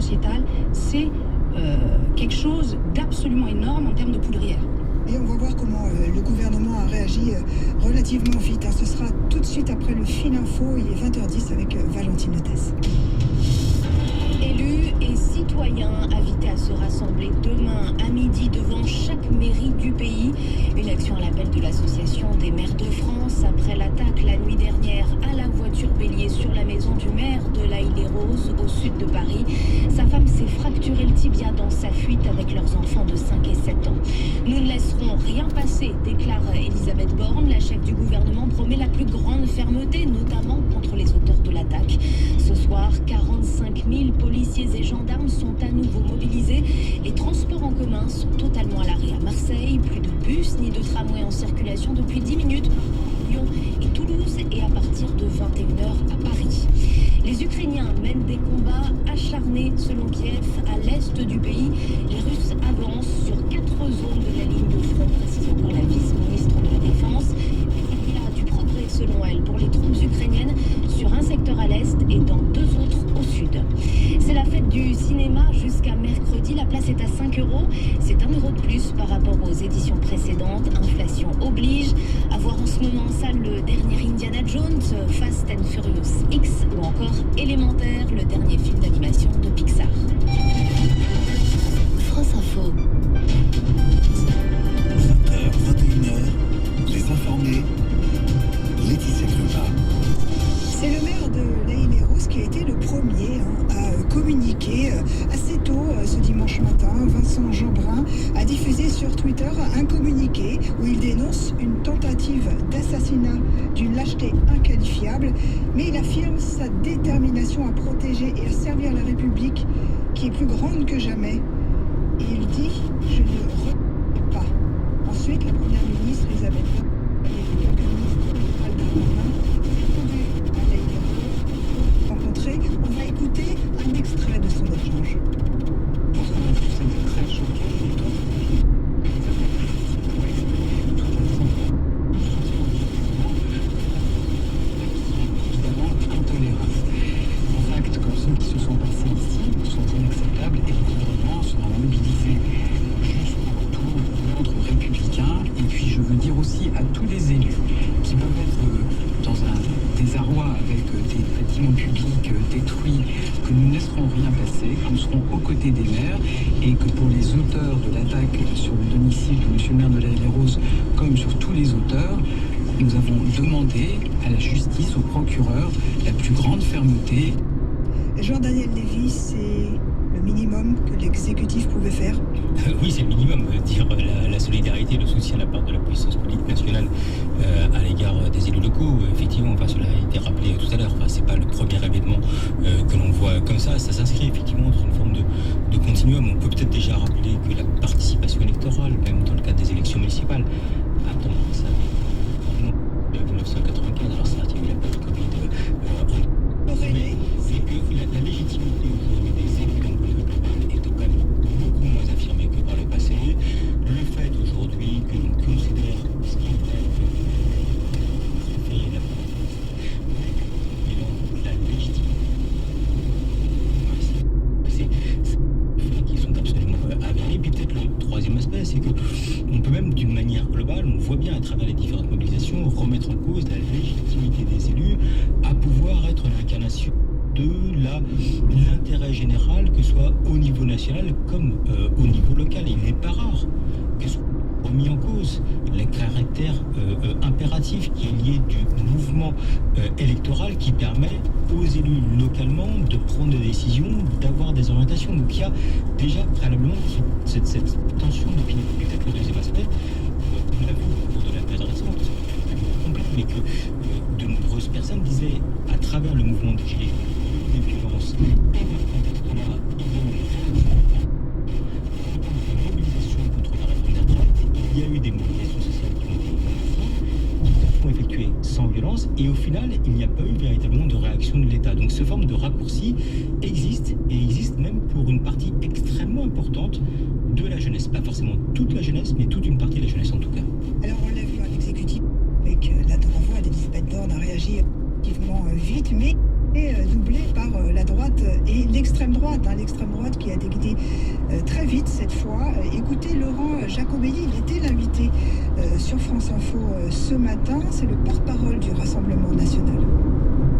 sociétale, c'est quelque chose d'absolument énorme en termes de poudrière. Et on va voir comment le gouvernement a réagi relativement vite. Ce sera tout de suite après le fil info. Il est 20h10 avec Valentine Lotès. Élus et citoyens invités à se rassembler demain à midi devant chaque mairie du pays. Une action à l'appel de l'Association des maires de France après l'attaque la nuit dernière à la voiture bélier sur la maison du maire de La Île-et-Rose au sud de Paris. Sa femme s'est fracturé le tibia dans sa fuite avec leurs enfants de 5 et 7 ans. Nous ne laisserons rien passer, déclare Elisabeth Borne. La chef du gouvernement promet la plus grande fermeté, notamment contre les auteurs de l'attaque. Ce soir, 45 000 policiers et gendarmes sont à nouveau mobilisés. Les transports en commun sont totalement à l'arrêt à Marseille. Plus de bus ni de tramway en circulation depuis 10 minutes. Lyon et Toulouse et à partir de 21h à Paris. Les Ukrainiens mènent des combats acharnés selon Kiev à l'est du pays. Les Russes avancent sur 4 zones de la ligne de front, précise encore la vice-ministre de la Défense. Il y a du progrès selon elle pour les troupes ukrainiennes sur un secteur à l'est et dans 2 autres au sud. C'est la fête du cinéma jusqu'à mercredi. La place est à 5 €. C'est 1 € de plus par rapport aux éditions précédentes. Inflation oblige. À voir en ce moment en salle le dernier Indiana Jones, Fast and Furious X ou encore Élémentaire, le dernier film d'animation de Pixar. France Info. 20h, 21h, les informés, Laetitia Cluva. C'est le maire de La Île-et-Rose qui a été le premier à communiquer assez tôt ce dimanche matin. Vincent Jeanbrun a diffusé sur Twitter un communiqué où il dénonce une tentative d'assassinat d'une lâcheté inqualifiable, mais il affirme sa détermination à protéger et à servir la République qui est plus grande que jamais. Et il dit « Je ne reconnais pas ». Ensuite, la première ministre Elisabeth Borne et le ministre Gérald Darmanin répondu à La Île-et-Rose rencontré. On va écouter un extrait de son échange. C'était très choqué et donc pour exprimer tout évidemment intolérable. Des actes comme ceux qui se sont passés ici sont inacceptables et le gouvernement sera mobilisé jusqu'au retour de l'ordre républicain. Et puis je veux dire aussi à tous les élus qui peuvent être dans un désarroi avec des bâtiments publics détruits, que nous ne laisserons rien passer, que nous serons aux côtés des maires et que pour les auteurs de l'attaque sur le domicile de M. le maire de La Île-et-Rose, comme sur tous les auteurs, nous avons demandé à la justice, au procureur, la plus grande fermeté. Jean-Daniel Lévy, c'est le minimum que l'exécutif pouvait faire. Oui, c'est le minimum. Dire la solidarité, le soutien de la part de la puissance politique nationale à l'égard des élus locaux. Effectivement, cela a été rappelé tout à l'heure. C'est pas le premier événement que l'on voit comme ça. Ça s'inscrit effectivement dans une forme de continuum. On peut peut-être déjà rappeler que la participation électorale, même dans le cadre des élections municipales, a tendance à 1995. Alors certes, il y a eu la période Covid. Mais c'est que la légitimité aujourd'hui des élus dans le global est quand même beaucoup moins affirmée que par le passé. Le fait aujourd'hui que l'on considère ce qui est la légitimité, c'est qui sont absolument avérés. Puis peut-être le troisième aspect, c'est que on peut même d'une manière globale, on voit bien à travers les différentes mobilisations, remettre en cause la légitimité des élus à pouvoir être l'incarnation de l'intérêt général, que ce soit au niveau national comme au niveau local. Il n'est pas rare que soit remis en cause le caractère impératif qui est lié du mouvement électoral qui permet aux élus localement de prendre des décisions, d'avoir des orientations. Donc il y a déjà préalablement cette tension d'opinion. Peut-être le deuxième aspect, on l'a vu au cours de la période récente, mais que de nombreuses personnes disaient à travers le mouvement des Gilets jaunes, des violences et dans ce contexte-là, des mobilisations contre la réforme des retraites. Il y a eu des mobilisations sociales qui ont été effectuées sans violence et au final, il n'y a pas eu véritablement de réaction de l'État. Donc cette forme de raccourci existe et existe même pour une partie extrêmement importante de la jeunesse. Pas forcément toute la jeunesse, mais toute une partie de la jeunesse en tout cas. Alors on l'a vu à l'exécutif avec la renvoi d'Elisabeth Borne a réagi relativement vite, mais Et doublé par la droite et l'extrême droite. L'extrême droite qui a été guidée très vite cette fois. Écoutez Laurent Jacobelli, il était l'invité sur France Info ce matin. C'est le porte-parole du Rassemblement national.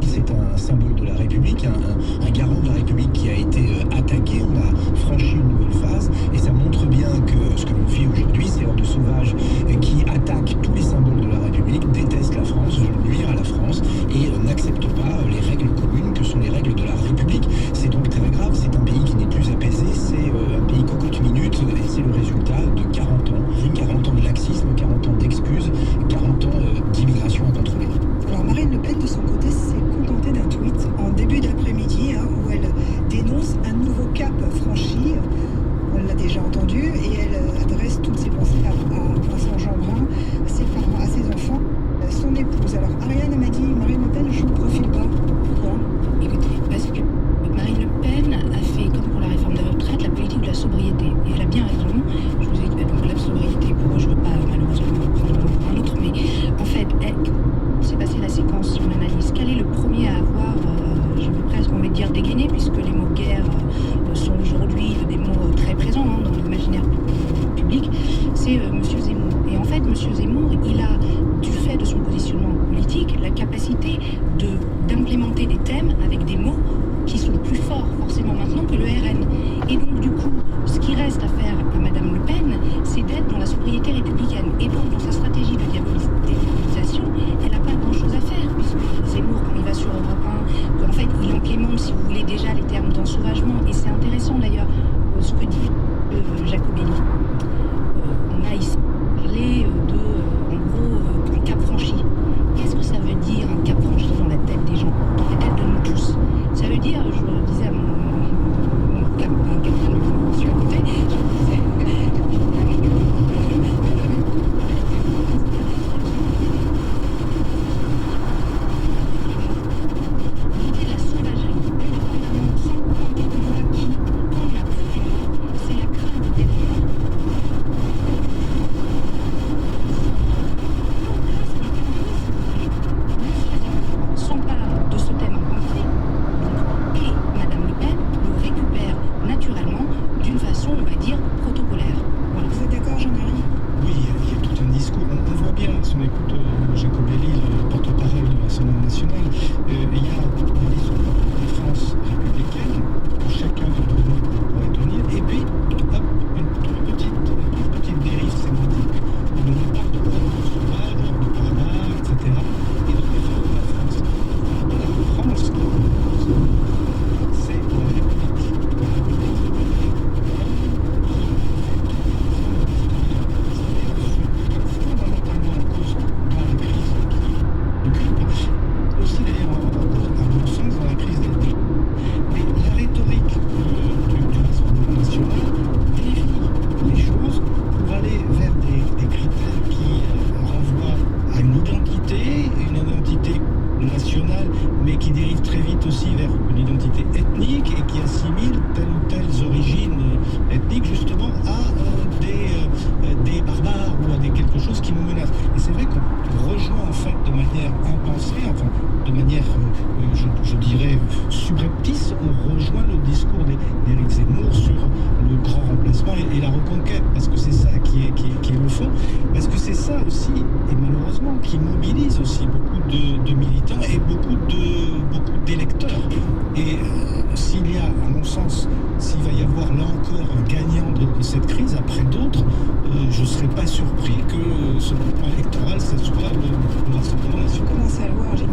C'est un symbole de la République, un garant de la République qui a été attaqué. On a franchi une nouvelle phase et ça montre bien que ce que l'on vit aujourd'hui, ces hordes sauvages qui attaquent tous les symboles de la République, détestent la France, veulent nuire à la France et n'acceptent pas les règles communes que sont les règles de la République. C'est donc très grave, c'est un pays qui n'est plus apaisé, c'est un pays cocotte minute et c'est le résultat de 40 ans de laxisme, 40 ans d'excuses, 40 ans d'immigration incontrôlée. Alors Marine Le Pen de son côté s'est contentée d'un tweet en début d'après-midi où elle dénonce un nouveau cap franchi. On l'a déjà entendu et elle adresse toutes ses pensées à Vincent Jeanbrun, à ses parents, à ses enfants, son épouse. Alors Ariane m'a dit Marine Le Pen ne joue le profil bas. Pourquoi? Écoutez, parce que Marine Le Pen a fait, comme pour la réforme des retraites, la politique de la sobriété. Et elle a bien raison. Je vous ai dit, donc la sobriété, je ne veux pas malheureusement prendre un autre, mais en fait, c'est passé la séquence sur l'analyse. Quel est le premier à avoir, je veux presque envie de dire, dégainé, puisque les mots guerre sont aujourd'hui des mots très présents dans l'imaginaire public, c'est M. Zemmour. Et en fait, M. Zemmour, il a, du fait de son positionnement politique, la capacité d'implémenter des thèmes avec des mots qui sont plus forts forcément maintenant que le RN. Et donc du coup, ce qui reste à faire à Madame Le Pen, c'est d'être dans la sobriété républicaine. Et donc dans sa stratégie de diabolisation, elle n'a pas grand-chose à faire, puisque Zemmour, quand il va sur Europe 1, en fait, il implémente, si vous voulez, déjà les termes d'ensauvagement. Et c'est intéressant d'ailleurs ce que dit Jacobelli. On a ici parlé de, en gros, un cap franchi. Qu'est-ce que ça veut dire un cap franchi dans la tête des gens, dans la tête de nous tous? Ça veut dire, je disais à mon capitaine de sur côté, je disais, la sauvagerie, sans compter de moi qui, quand la c'est la crainte d'être s'empare de ce thème en conflit et Madame Le Pen le récupère naturellement d'une façon, on va dire, protocolaire. Voilà. Vous êtes d'accord, Jean-Marie? Oui, il y a tout un discours. On voit bien, si on écoute Jacobelli, le porte-parole du Rassemblement national, il y a un discours de France républicaine, que chacun d'entre nous pourrait tenir, et puis, hop, une petite dérive sémantique. On nous parle de sauvage, de barbare, etc. Et de défense de la France. La France, c'est la République. Fondamentalement en cause dans la crise qui occupe, aussi d'ailleurs à mon sens dans la crise des. Mais la rhétorique du Rassemblement national définit les choses pour aller vers des critères qui renvoient à une identité nationale, mais qui dérive très vite aussi vers une identité ethnique et qui assimile telle ou telle origine ethnique justement à des barbares ou à quelque chose qui nous menace. Et c'est vrai qu'on rejoint en fait de manière impensée, enfin de manière, je dirais, subreptice, on rejoint le discours d'Éric Zemmour sur le grand remplacement et la reconquête, parce que c'est ça qui est le fond, parce que c'est ça aussi, et malheureusement, qui mobilise aussi beaucoup de militants et beaucoup d'électeurs. Et s'il y a, à mon sens, s'il va y avoir là encore un gagnant de cette crise après d'autres, je ne serais pas surpris que ce mouvement électoral, ce soit le Rassemblement national. Commencez à le voir, j'ai